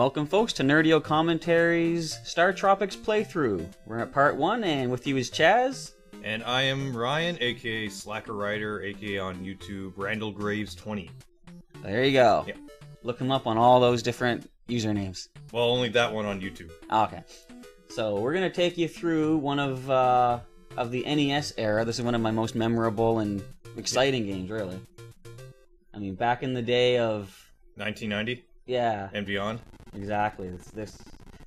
Welcome folks to Nerdio Commentaries StarTropics playthrough. We're at part 1 and with you is Chaz. And I am Ryan, aka Slacker Rider, aka on YouTube, Randall Graves 20. There you go. Yeah. Look him up on all those different usernames. Well, only that one on YouTube. Okay. So we're going to take you through one of the NES era. This is one of my most memorable and exciting games, really. I mean, back in the day of 1990? Yeah. And beyond? Exactly. This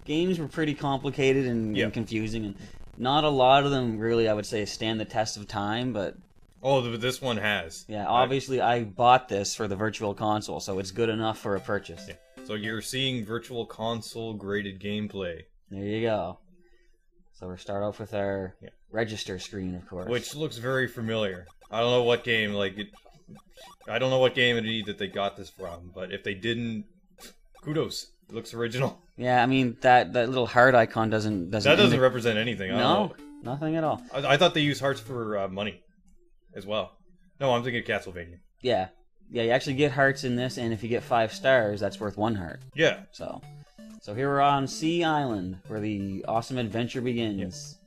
games were pretty complicated and confusing, and not a lot of them really, I would say, stand the test of time, but... Oh, this one has. Yeah, obviously I bought this for the Virtual Console, so it's good enough for a purchase. Yeah. So you're seeing Virtual Console graded gameplay. There you go. So we'll start off with our register screen, of course. Which looks very familiar. I don't know what game, I don't know what game it is that they got this from, but if they didn't, kudos. It looks original. Yeah, I mean, that little heart icon doesn't That doesn't represent anything. No, nothing at all. I thought they used hearts for money as well. No, I'm thinking of Castlevania. Yeah. Yeah, you actually get hearts in this, and if you get 5 stars, that's worth 1 heart. Yeah. So here we're on Sea Island, where the awesome adventure begins. Yes.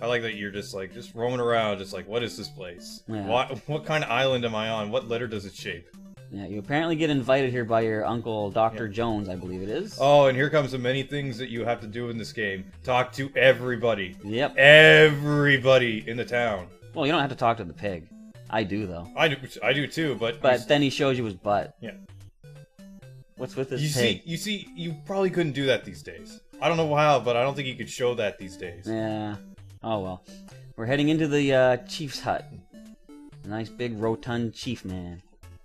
I like that you're just roaming around, just like, what is this place? Yeah. What kind of island am I on? What letter does it shape? Yeah, you apparently get invited here by your uncle, Dr. Jones, I believe it is. Oh, and here comes the many things that you have to do in this game. Talk to everybody. Yep. Everybody in the town. Well, you don't have to talk to the pig. I do, though. I do too, but... But then he shows you his butt. Yeah. What's with this pig? You probably couldn't do that these days. I don't know how, but I don't think you could show that these days. Yeah. Oh, well. We're heading into the chief's hut. A nice big rotund chief man.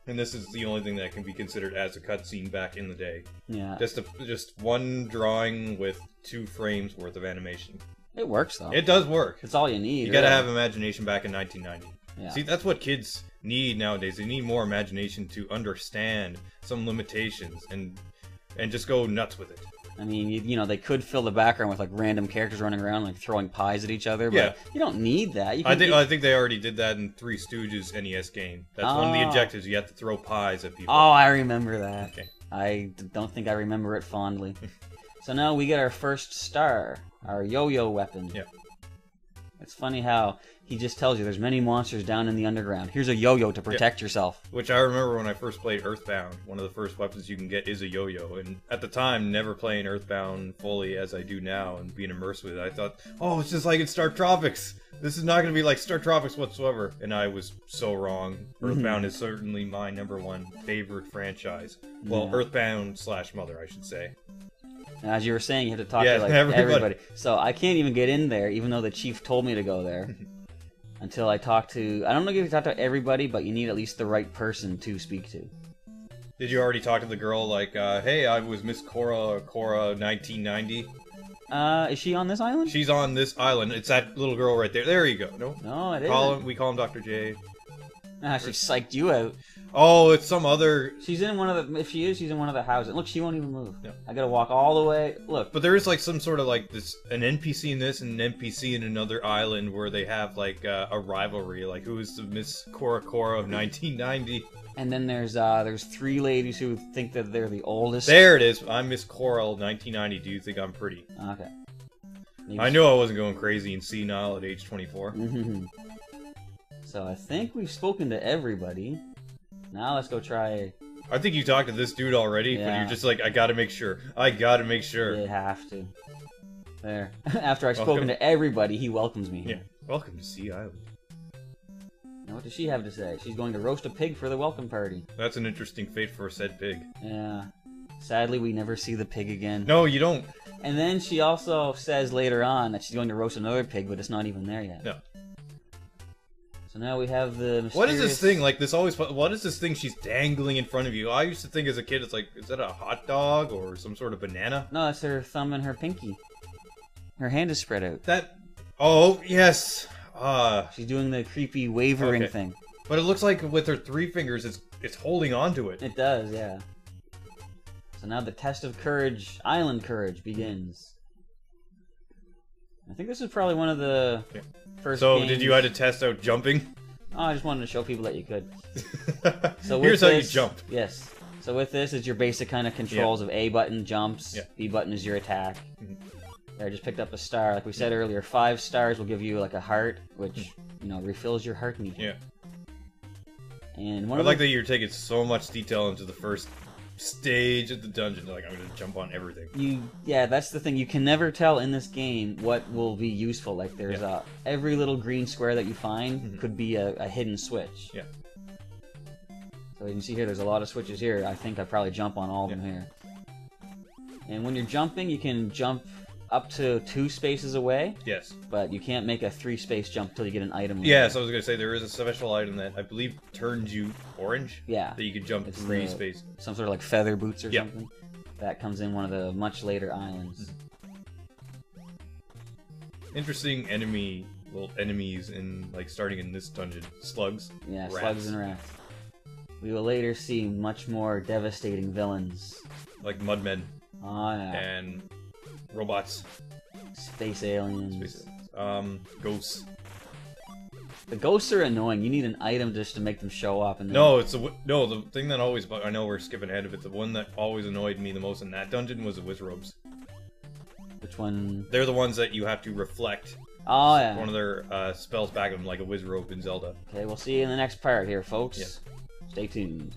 And this is the only thing that can be considered as a cutscene back in the day. Yeah. Just one drawing with 2 frames worth of animation. It works, though. It does work. It's all you need. You gotta have imagination back in 1990. Yeah. See, that's what kids need nowadays. They need more imagination to understand some limitations and just go nuts with it. I mean, you know, they could fill the background with like random characters running around, like throwing pies at each other. But you don't need that. You can I think they already did that in Three Stooges NES game. That's one of the objectives. You have to throw pies at people. Oh, I remember that. Okay. I don't think I remember it fondly. So now we get our first star, our yo-yo weapon. Yeah. It's funny how he just tells you there's many monsters down in the underground. Here's a yo-yo to protect yourself. Which I remember when I first played Earthbound. One of the first weapons you can get is a yo-yo. And at the time, never playing Earthbound fully as I do now and being immersed with it, I thought, oh, it's just like in StarTropics. This is not going to be like StarTropics whatsoever. And I was so wrong. Earthbound is certainly my #1 favorite franchise. Well, Earthbound/Mother, I should say. As you were saying, you had to talk to like everybody. So I can't even get in there, even though the chief told me to go there. Until I talk to... I don't know if you talk to everybody, but you need at least the right person to speak to. Did you already talk to the girl, like, hey, I was Miss Cora 1990? Is she on this island? She's on this island. It's that little girl right there. There you go. No, it isn't. We call him Dr. J. Ah, she psyched you out. Oh, it's some other... She's in one of the... If she is, she's in one of the houses. Look, she won't even move. No. I gotta walk all the way. Look. But there is like some sort of like this... An NPC in this and an NPC in another island where they have like a rivalry. Like, who is the Miss Cora of 1990? And then there's 3 ladies who think that they're the oldest. There it is. I'm Miss Cora 1990. Do you think I'm pretty? Okay. I knew I wasn't going crazy and senile at age 24. So I think we've spoken to everybody. Now let's go try... I think you talked to this dude already, but you're just like, I gotta make sure. I gotta make sure. You have to. There. After I've spoken to everybody, he welcomes me. Yeah. Welcome to Sea Island. Now what does she have to say? She's going to roast a pig for the welcome party. That's an interesting fate for said pig. Yeah. Sadly, we never see the pig again. No, you don't. And then she also says later on that she's going to roast another pig, but it's not even there yet. No. So now we have the mysterious... What is this thing? Like, this always... What is this thing she's dangling in front of you? I used to think as a kid, it's like, is that a hot dog or some sort of banana? No, it's her thumb and her pinky. Her hand is spread out. That... Oh, yes. She's doing the creepy wavering thing. But it looks like with her 3 fingers, it's holding on to it. It does, yeah. So now the test of courage, island courage, begins. I think this is probably one of the first games. Did you have to test out jumping? Oh, I just wanted to show people that you could. So here's how you jump. Yes. So with this, it's your basic kind of controls of A button jumps, B button is your attack. There, I just picked up a star. Like we said earlier, 5 stars will give you like a heart, which refills your heart meter. Yeah. And I like that you're taking so much detail into the first stage of the dungeon. Like, I'm gonna jump on everything. Yeah, that's the thing. You can never tell in this game what will be useful. Like, there's every little green square that you find could be a hidden switch. Yeah. So you can see here, there's a lot of switches here. I think I probably jump on all of them here. And when you're jumping, you can jump up to 2 spaces away. Yes. But you can't make a 3-space jump till you get an item. Yeah, so I was going to say, there is a special item that I believe turns you orange. Yeah. That you can jump 3 spaces. Some sort of like feather boots or something. That comes in one of the much later islands. Interesting little enemies in, like, starting in this dungeon. Slugs. Yeah, rats. Slugs and rats. We will later see much more devastating villains. Like mudmen. Oh, yeah. And robots. Space aliens. Ghosts. The ghosts are annoying. You need an item just to make them show up. And then... No, the thing that always... I know we're skipping ahead of it. The one that always annoyed me the most in that dungeon was the Wizrobes. Which one? They're the ones that you have to reflect. Oh, yeah. One of their spells back at them, like a Wizrobe in Zelda. Okay, we'll see you in the next part here, folks. Yes. Stay tuned.